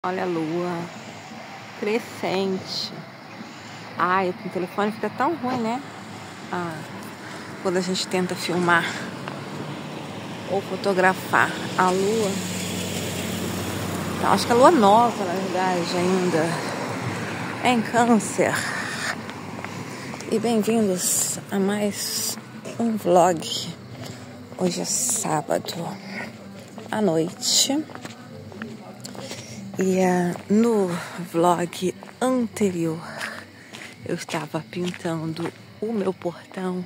Olha a lua crescente. Ai, o telefone fica tão ruim, né? Quando a gente tenta filmar ou fotografar a lua. Então, acho que a lua nova, na verdade, ainda é em Câncer. E bem-vindos a mais um vlog. Hoje é sábado à noite. E no vlog anterior eu estava pintando o meu portão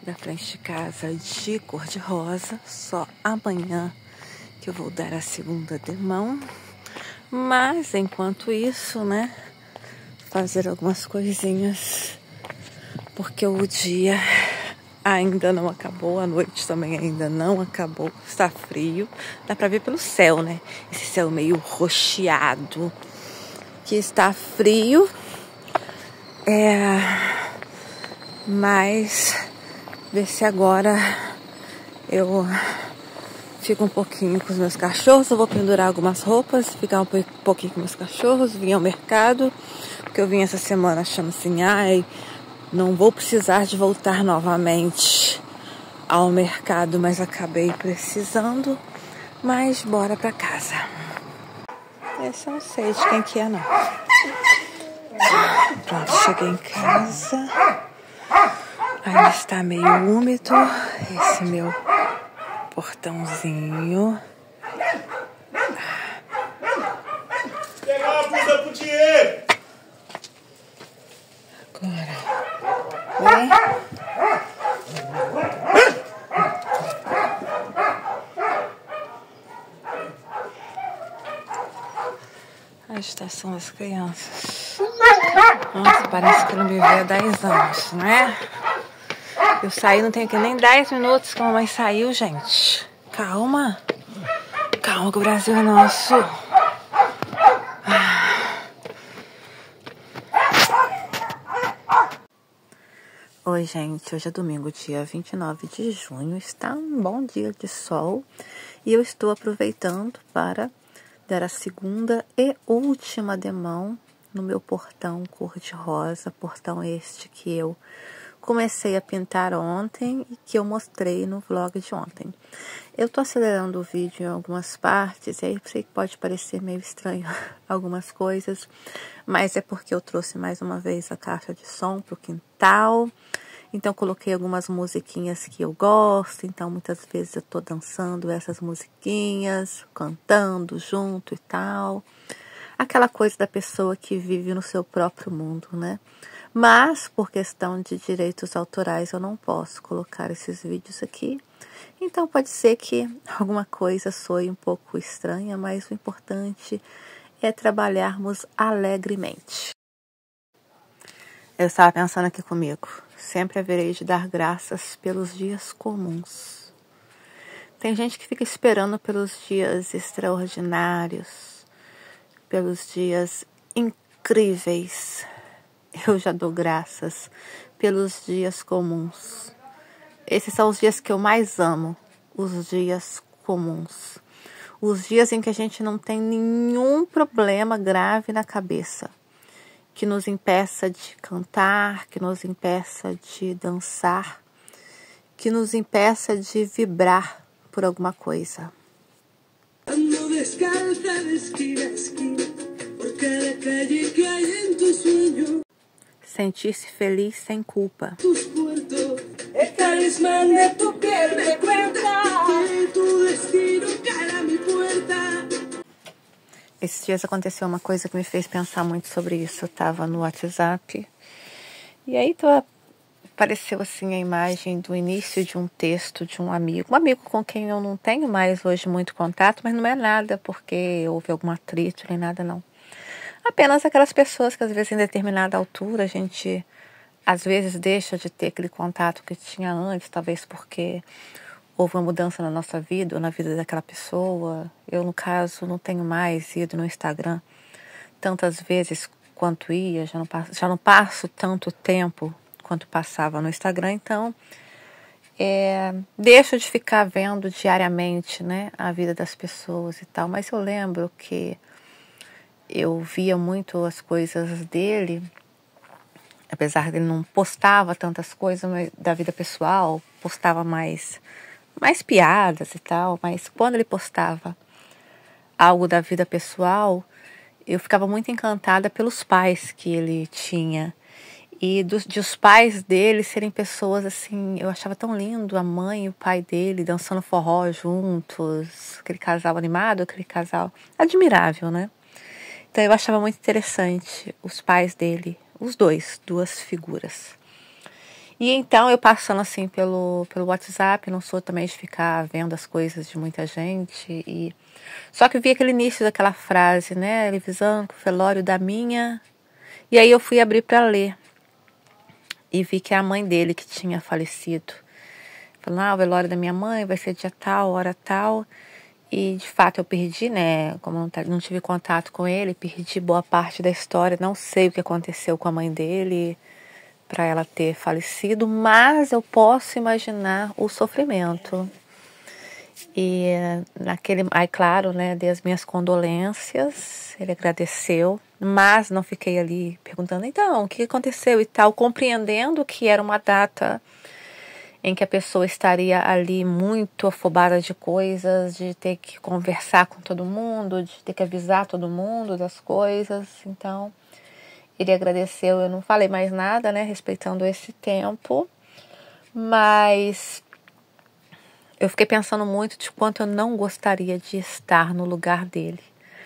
da frente de casa de cor de rosa. Só amanhã que eu vou dar a segunda demão. Mas enquanto isso, né, fazer algumas coisinhas, porque o dia ainda não acabou, a noite também ainda não acabou, está frio, dá pra ver pelo céu, né? Esse céu meio roxeado, que está frio, mas ver se agora eu fico um pouquinho com os meus cachorros. Eu vou pendurar algumas roupas, ficar um pouquinho com meus cachorros, vim ao mercado, porque eu vim essa semana achando assim, não vou precisar de voltar novamente ao mercado, mas acabei precisando. Mas bora pra casa. Esse eu não sei de quem que é, não. Pronto, cheguei em casa. Ainda está meio úmido esse meu portãozinho. Pegar uma blusa pro Diego! Agora. A agitação das crianças. Nossa, parece que eu não me vi há 10 anos, né? Eu saí, não tenho aqui nem 10 minutos que a mamãe saiu, gente. Calma. Calma que o Brasil é nosso. Oi, gente. Hoje é domingo, dia 29 de junho. Está um bom dia de sol. E eu estou aproveitando para dar a segunda e última demão no meu portão cor-de-rosa. Portão este que eu comecei a pintar ontem e que eu mostrei no vlog de ontem. Eu tô acelerando o vídeo em algumas partes, e aí sei que pode parecer meio estranho algumas coisas, mas é porque eu trouxe mais uma vez a caixa de som pro quintal. Então coloquei algumas musiquinhas que eu gosto, então muitas vezes eu tô dançando essas musiquinhas, cantando junto e tal. Aquela coisa da pessoa que vive no seu próprio mundo, né? Mas, por questão de direitos autorais, eu não posso colocar esses vídeos aqui. Então, pode ser que alguma coisa soe um pouco estranha, mas o importante é trabalharmos alegremente. Eu estava pensando aqui comigo. Sempre haverei de dar graças pelos dias comuns. Tem gente que fica esperando pelos dias extraordinários, pelos dias incríveis. Eu já dou graças pelos dias comuns. Esses são os dias que eu mais amo, os dias comuns. Os dias em que a gente não tem nenhum problema grave na cabeça, que nos impeça de cantar, que nos impeça de dançar, que nos impeça de vibrar por alguma coisa. Ando descalza de esquina a esquina, por cada calle que hay en tu sueño. Sentir-se feliz sem culpa. El talismán de tu piel me cuenta que tu destino cae a mi puerta. Esses dias aconteceu uma coisa que me fez pensar muito sobre isso. Eu estava no WhatsApp e aí apareceu assim a imagem do início de um texto de um amigo com quem eu não tenho mais hoje muito contato, mas não é nada porque houve algum atrito nem nada não. Apenas aquelas pessoas que às vezes em determinada altura a gente às vezes deixa de ter aquele contato que tinha antes, talvez porque houve uma mudança na nossa vida ou na vida daquela pessoa. Eu, no caso, não tenho mais ido no Instagram tantas vezes quanto ia, já não passo tanto tempo quanto passava no Instagram, então deixo de ficar vendo diariamente, né, a vida das pessoas e tal. Mas eu lembro que eu via muito as coisas dele, apesar dele não postava tantas coisas da vida pessoal, postava mais piadas e tal, mas quando ele postava algo da vida pessoal, eu ficava muito encantada pelos pais que ele tinha. E de os pais dele serem pessoas assim, eu achava tão lindo a mãe e o pai dele dançando forró juntos, aquele casal animado, aquele casal admirável, né? Então eu achava muito interessante os pais dele, os duas figuras. E então eu passando assim pelo WhatsApp, não sou também de ficar vendo as coisas de muita gente. Só que eu vi aquele início daquela frase, né? Ele visando o velório da minha. E aí eu fui abrir para ler. E vi que é a mãe dele que tinha falecido. Falando, o velório da minha mãe vai ser dia tal, hora tal. E de fato eu perdi, né? Como não tive contato com ele, perdi boa parte da história. Não sei o que aconteceu com a mãe dele para ela ter falecido, mas eu posso imaginar o sofrimento. E aí claro, né, dei as minhas condolências, ele agradeceu, mas não fiquei ali perguntando, então, o que aconteceu e tal, compreendendo que era uma data em que a pessoa estaria ali muito afobada de coisas, de ter que conversar com todo mundo, de ter que avisar todo mundo das coisas. Então, ele agradeceu, eu não falei mais nada, né, respeitando esse tempo, mas eu fiquei pensando muito de quanto eu não gostaria de estar no lugar dele.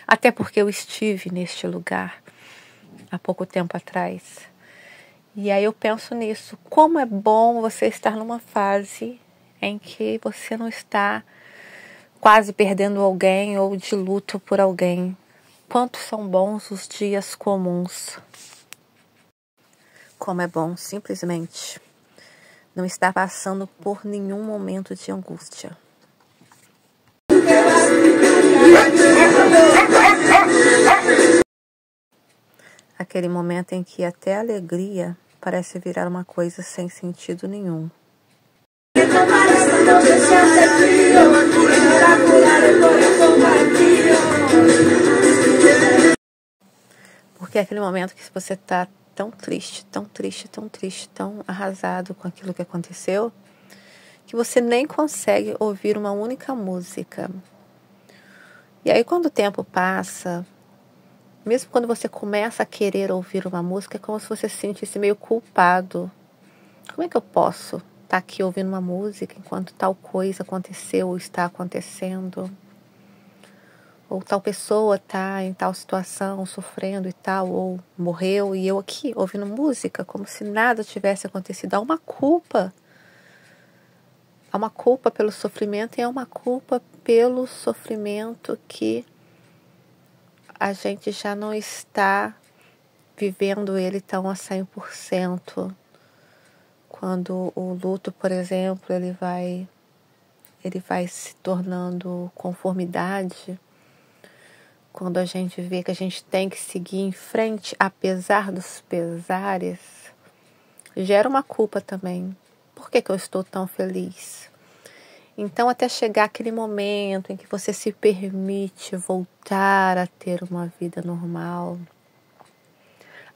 Até porque eu estive neste lugar há pouco tempo atrás. E aí eu penso nisso. Como é bom você estar numa fase em que você não está quase perdendo alguém ou de luto por alguém. Quanto são bons os dias comuns. Como é bom simplesmente não estar passando por nenhum momento de angústia. Aquele momento em que até a alegria parece virar uma coisa sem sentido nenhum. Porque é aquele momento que você está tão triste, tão triste, tão triste, tão arrasado com aquilo que aconteceu, que você nem consegue ouvir uma única música. E aí quando o tempo passa, mesmo quando você começa a querer ouvir uma música, é como se você se sentisse meio culpado. Como é que eu posso estar aqui ouvindo uma música enquanto tal coisa aconteceu ou está acontecendo? Ou tal pessoa está em tal situação, sofrendo e tal, ou morreu, e eu aqui ouvindo música, como se nada tivesse acontecido. Há uma culpa. Há uma culpa pelo sofrimento e há uma culpa pelo sofrimento que a gente já não está vivendo ele tão a 100%. Quando o luto, por exemplo, ele vai se tornando conformidade, quando a gente vê que a gente tem que seguir em frente, apesar dos pesares, gera uma culpa também. Por que eu estou tão feliz? Então, até chegar aquele momento em que você se permite voltar a ter uma vida normal,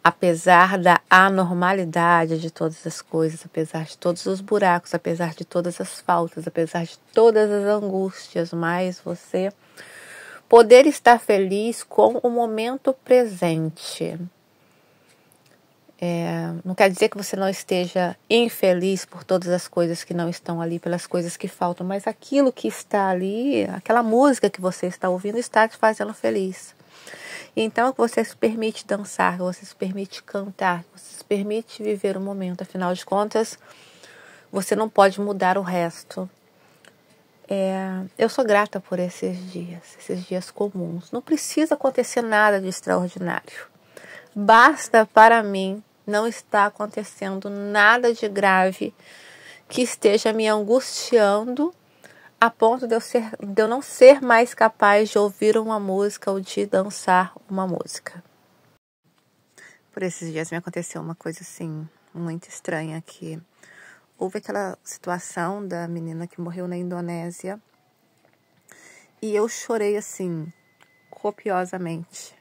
apesar da anormalidade de todas as coisas, apesar de todos os buracos, apesar de todas as faltas, apesar de todas as angústias, mas você poder estar feliz com o momento presente. Não quer dizer que você não esteja infeliz por todas as coisas que não estão ali, pelas coisas que faltam, mas aquilo que está ali, aquela música que você está ouvindo, está te fazendo feliz. Então, você se permite dançar, você se permite cantar, você se permite viver o momento. Afinal de contas, você não pode mudar o resto. Eu sou grata por esses dias comuns. Não precisa acontecer nada de extraordinário. Basta para mim não estar acontecendo nada de grave que esteja me angustiando a ponto de eu não ser mais capaz de ouvir uma música ou de dançar uma música. Por esses dias me aconteceu uma coisa assim muito estranha, que houve aquela situação da menina que morreu na Indonésia e eu chorei assim copiosamente.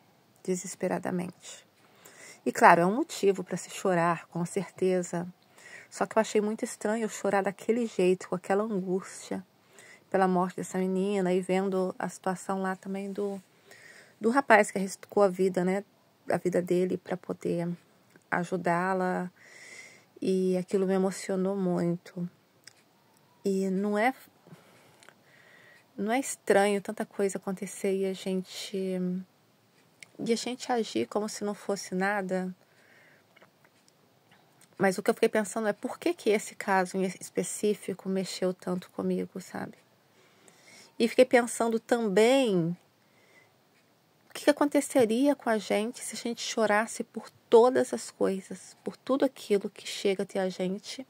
desesperadamente. E claro, é um motivo para se chorar, com certeza. Só que eu achei muito estranho eu chorar daquele jeito, com aquela angústia pela morte dessa menina e vendo a situação lá também do rapaz que arriscou a vida, né? A vida dele para poder ajudá-la. E aquilo me emocionou muito. E não é estranho tanta coisa acontecer e a gente agir como se não fosse nada. Mas o que eu fiquei pensando é por que esse caso em específico mexeu tanto comigo, sabe? E fiquei pensando também o que aconteceria com a gente se a gente chorasse por todas as coisas, por tudo aquilo que chega até a gente.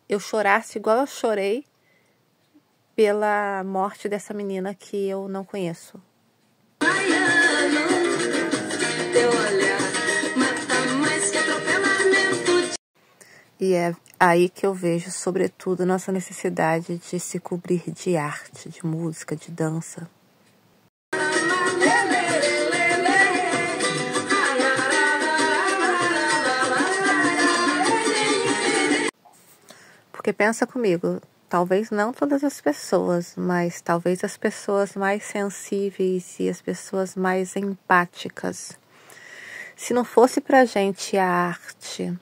Eu chorasse igual eu chorei pela morte dessa menina que eu não conheço. E é aí que eu vejo, sobretudo, nossa necessidade de se cobrir de arte, de música, de dança. Porque pensa comigo, talvez não todas as pessoas, mas talvez as pessoas mais sensíveis e as pessoas mais empáticas. Se não fosse pra gente a arte,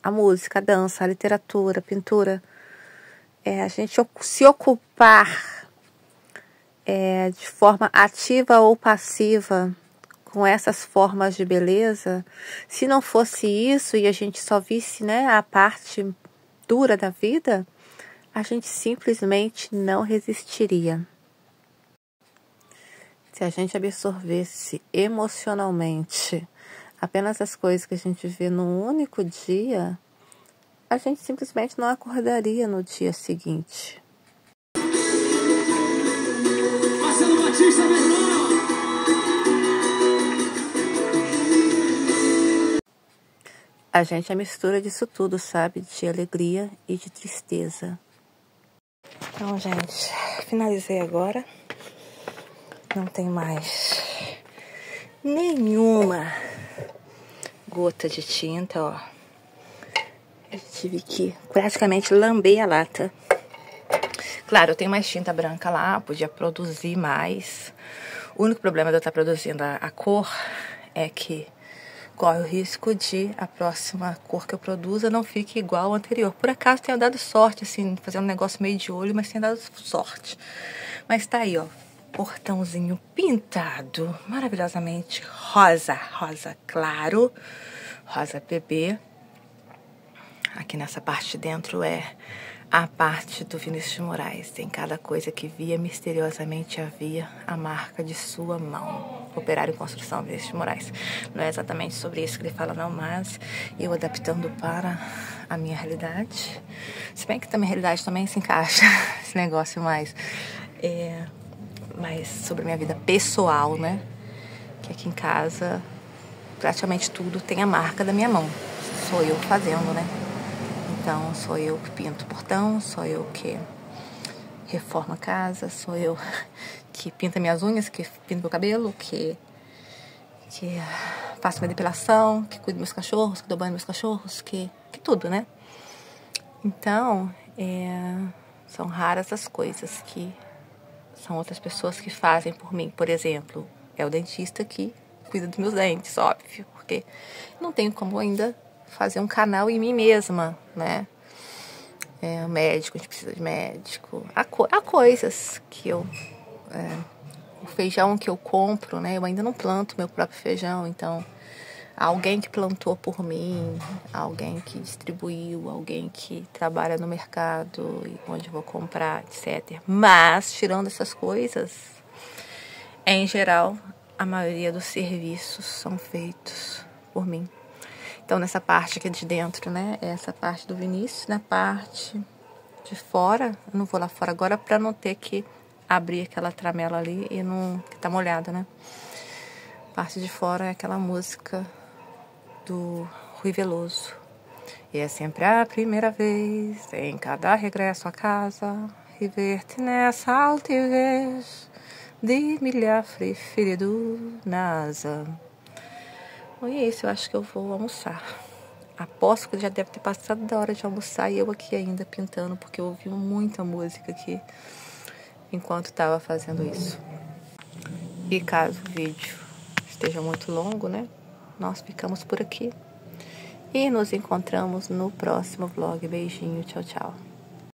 a música, a dança, a literatura, a pintura, a gente se ocupar de forma ativa ou passiva com essas formas de beleza, se não fosse isso e a gente só visse, né, a parte dura da vida, a gente simplesmente não resistiria. Se a gente absorvesse emocionalmente apenas as coisas que a gente vê num único dia, a gente simplesmente não acordaria no dia seguinte. Marcelo Batista, meu irmão! A gente é a mistura disso tudo, sabe? De alegria e de tristeza. Então, gente, finalizei agora. Não tem mais nenhuma gota de tinta, ó. Eu tive que praticamente lamber a lata. Claro, eu tenho mais tinta branca lá, podia produzir mais. O único problema de eu estar produzindo a cor é que corre o risco de a próxima cor que eu produza não fique igual ao anterior. Por acaso tenho dado sorte, assim, fazendo um negócio meio de olho, mas tenho dado sorte. Mas tá aí, ó, portãozinho pintado, maravilhosamente rosa, rosa claro, rosa bebê. Aqui nessa parte de dentro é a parte do Vinícius de Moraes. Em cada coisa que via, misteriosamente havia a marca de sua mão. Operário em construção, Vinícius de Moraes. Não é exatamente sobre isso que ele fala, não, mas eu adaptando para a minha realidade. Se bem que a minha realidade também se encaixa, esse negócio mais sobre a minha vida pessoal, né? Que aqui em casa, praticamente tudo tem a marca da minha mão. Sou eu fazendo, né? Então, sou eu que pinto o portão, sou eu que reformo a casa, sou eu que pinta minhas unhas, que pinto meu cabelo, que faço minha depilação, que cuido dos meus cachorros, que dou banho nos meus cachorros, que tudo, né? Então, são raras as coisas que são outras pessoas que fazem por mim. Por exemplo, é o dentista que cuida dos meus dentes, óbvio, porque não tenho como ainda fazer um canal em mim mesma, né? O médico, a gente precisa de médico. Há coisas que o feijão que eu compro, né? Eu ainda não planto meu próprio feijão, então há alguém que plantou por mim, alguém que distribuiu, alguém que trabalha no mercado, onde eu vou comprar, etc. Mas, tirando essas coisas, em geral, a maioria dos serviços são feitos por mim. Então, nessa parte aqui de dentro, né? Essa parte do Vinícius. Na parte de fora, eu não vou lá fora agora para não ter que abrir aquela tramela ali e não... que tá molhada, né? A parte de fora é aquela música do Rui Veloso. E é sempre a primeira vez em cada regresso a casa, rever-te nessa altivez, de milhar preferido na asa. Bom, e é isso, eu acho que eu vou almoçar. Aposto que já deve ter passado da hora de almoçar e eu aqui ainda pintando, porque eu ouvi muita música aqui enquanto estava fazendo isso. E caso o vídeo esteja muito longo, né? Nós ficamos por aqui. E nos encontramos no próximo vlog. Beijinho, tchau, tchau.